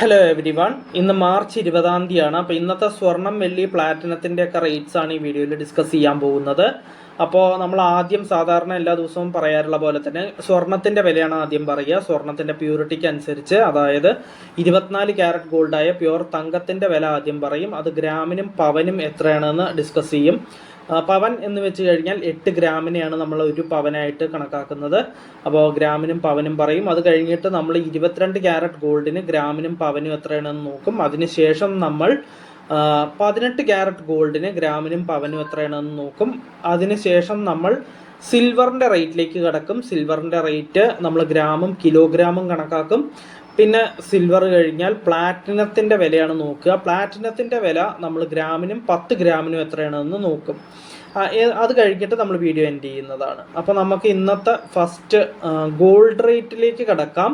Hello every one. ഇന്ന് March 20-ാം തീയതിയാണ്. അപ്പോൾ ഇന്നത്തെ സ്വർണം, വെള്ളി, പ്ലാറ്റിനത്തിൻ്റെ ഒക്കെ റേറ്റ്സ് ആണ് ഈ വീഡിയോയിൽ ഡിസ്കസ് ചെയ്യാൻ പോകുന്നത്. അപ്പോൾ നമ്മൾ ആദ്യം സാധാരണ എല്ലാ ദിവസവും പറയാറുള്ള പോലെ തന്നെ സ്വർണത്തിൻ്റെ വിലയാണ് ആദ്യം പറയുക. സ്വർണത്തിൻ്റെ പ്യൂരിറ്റിക്ക് അനുസരിച്ച്, അതായത് 24 ക്യാരറ്റ് ഗോൾഡായ പ്യുവർ തങ്കത്തിൻ്റെ വില ആദ്യം പറയും. അത് ഗ്രാമിനും പവനും എത്രയാണെന്ന് ഡിസ്കസ് ചെയ്യും. പവൻ എന്ന് വെച്ച് കഴിഞ്ഞാൽ 8 ഗ്രാമിനെയാണ് നമ്മൾ ഒരു പവനായിട്ട് കണക്കാക്കുന്നത്. അപ്പോൾ ഗ്രാമിനും പവനും പറയും. അത് കഴിഞ്ഞിട്ട് നമ്മൾ 22 ക്യാരറ്റ് ഗോൾഡിന് ഗ്രാമിനും പവനും എത്രയാണെന്ന് നോക്കും. അതിനുശേഷം നമ്മൾ 18 ക്യാരറ്റ് ഗോൾഡിന് ഗ്രാമിനും പവനും എത്രയാണെന്ന് നോക്കും. അതിനുശേഷം നമ്മൾ സിൽവറിൻ്റെ റേറ്റിലേക്ക് കിടക്കും. സിൽവറിൻ്റെ റേറ്റ് നമ്മൾ ഗ്രാമും കിലോഗ്രാമും കണക്കാക്കും. പിന്നെ സിൽവർ കഴിഞ്ഞാൽ പ്ലാറ്റിനത്തിൻ്റെ വിലയാണ് നോക്കുക. പ്ലാറ്റിനത്തിൻ്റെ വില നമ്മൾ ഗ്രാമിനും 10 ഗ്രാമിനും എത്രയാണെന്ന് നോക്കും. അത് കഴിഞ്ഞിട്ട് നമ്മൾ വീഡിയോ എൻഡ് ചെയ്യുന്നതാണ്. അപ്പോൾ നമുക്ക് ഇന്നത്തെ ഫസ്റ്റ് ഗോൾഡ് റേറ്റിലേക്ക് കിടക്കാം.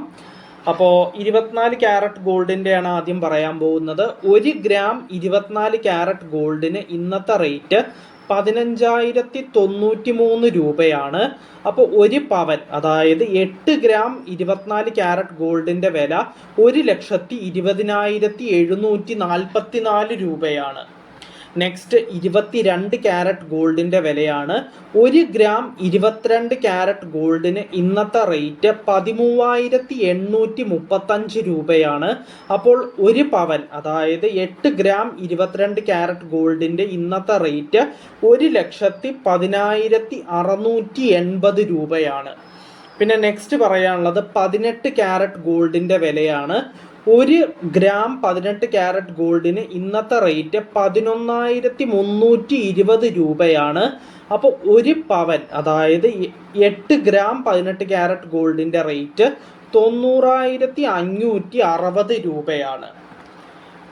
അപ്പോൾ 24 ക്യാരറ്റ് ഗോൾഡിൻ്റെയാണ് ആദ്യം പറയാൻ പോകുന്നത്. 1 ഗ്രാം 24 ക്യാരറ്റ് ഗോൾഡിന് ഇന്നത്തെ റേറ്റ് 15,093 രൂപയാണ്. അപ്പോൾ ഒരു പവൻ, അതായത് 8 ഗ്രാം 24 ക്യാരറ്റ് ഗോൾഡിൻ്റെ വില 1,20,744 രൂപയാണ്. നെക്സ്റ്റ് 22 ക്യാരറ്റ് ഗോൾഡിൻ്റെ വിലയാണ്. 1 ഗ്രാം 22 ക്യാരറ്റ് ഗോൾഡിന് ഇന്നത്തെ റേറ്റ് 13,835 രൂപയാണ്. അപ്പോൾ ഒരു പവൻ, അതായത് 8 ഗ്രാം 22 ക്യാരറ്റ് ഗോൾഡിൻ്റെ ഇന്നത്തെ റേറ്റ് 1,10,680 രൂപയാണ്. പിന്നെ നെക്സ്റ്റ് പറയാനുള്ളത് 18 ക്യാരറ്റ് ഗോൾഡിൻ്റെ വിലയാണ്. 1 ഗ്രാം 18 ക്യാരറ്റ് ഗോൾഡിന് ഇന്നത്തെ റേറ്റ് 11,320 രൂപയാണ്. അപ്പോൾ ഒരു പവൻ, അതായത് 8 ഗ്രാം 18 ക്യാരറ്റ് ഗോൾഡിൻ്റെ റേറ്റ് 90,560 രൂപയാണ്.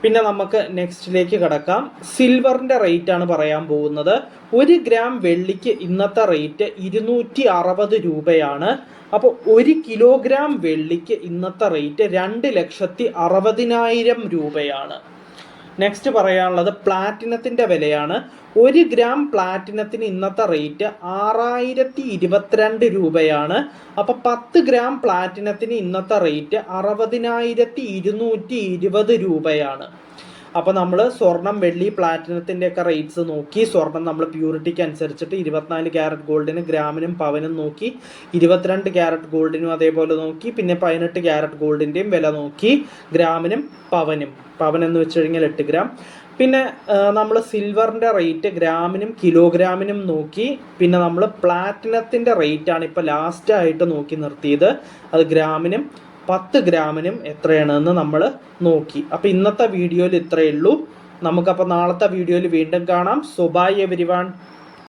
പിന്നെ നമുക്ക് നെക്സ്റ്റിലേക്ക് കിടക്കാം. സിൽവറിൻ്റെ റേറ്റ് ആണ് പറയാൻ പോകുന്നത്. 1 ഗ്രാം വെള്ളിക്ക് ഇന്നത്തെ റേറ്റ് 260 രൂപയാണ്. അപ്പോൾ 1 കിലോഗ്രാം വെള്ളിക്ക് ഇന്നത്തെ റേറ്റ് 2,60,000 രൂപയാണ്. നെക്സ്റ്റ് പറയാനുള്ളത് പ്ലാറ്റിനത്തിൻ്റെ വിലയാണ്. 1 ഗ്രാം പ്ലാറ്റിനത്തിന് ഇന്നത്തെ റേറ്റ് 6,022 രൂപയാണ്. അപ്പോൾ 10 ഗ്രാം പ്ലാറ്റിനത്തിന് ഇന്നത്തെ റേറ്റ് 60,220 രൂപയാണ്. അപ്പോൾ നമ്മൾ സ്വർണം, വെള്ളി, പ്ലാറ്റിനത്തിൻ്റെ ഒക്കെ റേറ്റ്സ് നോക്കി. സ്വർണം നമ്മൾ പ്യൂരിറ്റിക്ക് അനുസരിച്ചിട്ട് 24 ക്യാരറ്റ് ഗോൾഡിന് ഗ്രാമിനും പവനും നോക്കി. 22 ക്യാരറ്റ് ഗോൾഡിനും അതേപോലെ നോക്കി. പിന്നെ 18 ക്യാരറ്റ് ഗോൾഡിൻ്റെയും വില നോക്കി, ഗ്രാമിനും പവനും. പവൻ എന്ന് വെച്ച് കഴിഞ്ഞാൽ 8 ഗ്രാം. പിന്നെ നമ്മൾ സിൽവറിൻ്റെ റേറ്റ് ഗ്രാമിനും കിലോഗ്രാമിനും നോക്കി. പിന്നെ നമ്മൾ പ്ലാറ്റിനത്തിൻ്റെ റേറ്റാണ് ഇപ്പോൾ ലാസ്റ്റായിട്ട് നോക്കി നിർത്തിയത്. അത് ഗ്രാമിനും 10 ഗ്രാമിനും എത്രയാണെന്ന് നമ്മൾ നോക്കി. അപ്പോൾ ഇന്നത്തെ വീഡിയോയിൽ ഇത്രയേ ഉള്ളൂ. നമുക്കപ്പോൾ നാളത്തെ വീഡിയോയിൽ വീണ്ടും കാണാം. So bye everyone.